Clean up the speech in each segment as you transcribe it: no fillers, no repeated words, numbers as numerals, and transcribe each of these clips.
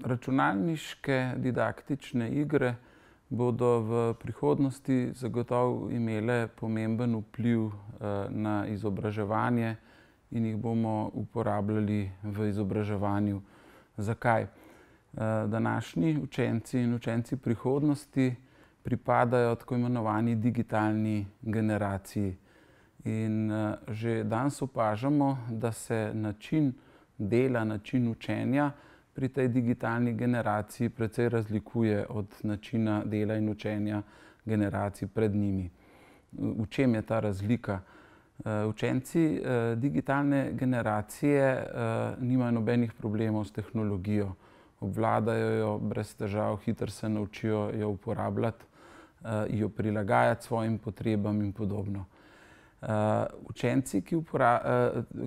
Računalniške didaktične igre bodo v prihodnosti zagotovo imele pomemben vpliv na izobraževanje in jih bomo uporabljali v izobraževanju. Zakaj? Današnji učenci in učenci prihodnosti pripadajo tako imenovani digitalni generaciji. In že danes opažamo, da se način dela, način učenja pri tej digitalni generaciji precej razlikuje od načina dela in učenja generacij pred njimi. V čem je ta razlika? Učenci digitalne generacije nimajo nobenih problemov s tehnologijo. Obvladajo jo brez težav, hitro se naučijo jo uporabljati, jo prilagajati svojim potrebam in podobno. Učenci,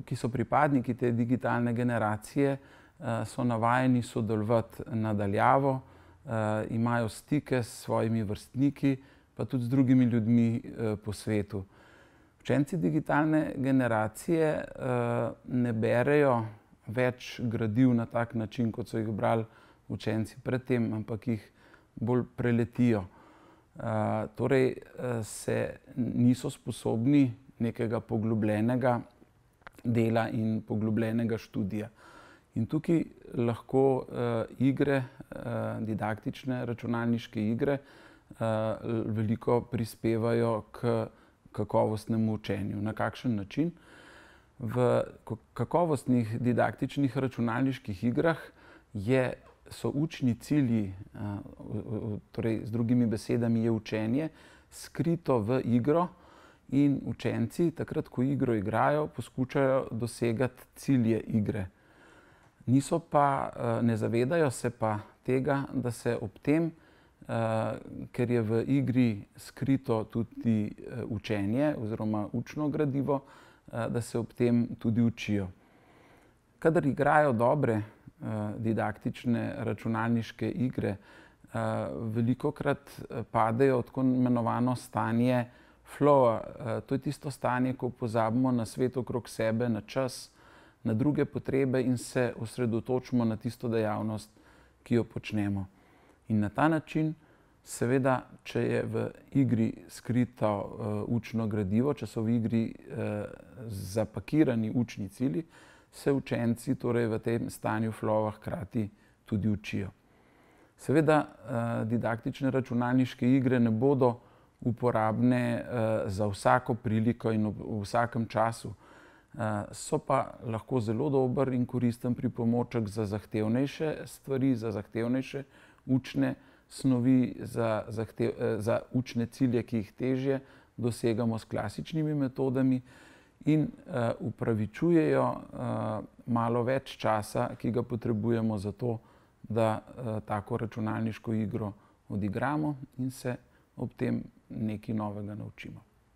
ki so pripadniki te digitalne generacije, so navajeni sodelovati na daljavo, imajo stike s svojimi vrstniki, pa tudi z drugimi ljudmi po svetu. Učenci digitalne generacije ne berejo več gradiv na tak način, kot so jih brali učenci pred tem, ampak jih bolj preletijo. Torej se niso sposobni nekega poglobljenega dela in poglobljenega študija. In tukaj lahko igre, didaktične računalniške igre, veliko prispevajo k kakovostnemu učenju. Na kakšen način? V kakovostnih didaktičnih računalniških igrah so učni cilji, torej z drugimi besedami je učenje skrito v igro in učenci takrat, ko igro igrajo, poskušajo dosegati cilje igre. Ne zavedajo se pa tega, da se ob tem, ker je v igri skrito tudi učenje oziroma učno gradivo, da se ob tem tudi učijo. Kadar igrajo dobre didaktične računalniške igre, velikokrat padejo v tako imenovano stanje flowa. To je tisto stanje, ko pozabimo na svet okrog sebe, na čas, na druge potrebe in se osredotočimo na tisto dejavnost, ki jo počnemo. In na ta način, seveda, če je v igri skrito učno gradivo, če so v igri zapakirani učni cilji, se učenci torej v tem stanju flowa hkrati tudi učijo. Seveda, didaktične računalniške igre ne bodo uporabne za vsako priliko in v vsakem času. So pa lahko zelo dober in koristen pripomoček za zahtevnejše stvari, za zahtevnejše učne snovi, za učne cilje, ki jih težje dosegamo s klasičnimi metodami in upravičujejo malo več časa, ki ga potrebujemo za to, da tako računalniško igro odigramo in se ob tem nekaj novega naučimo.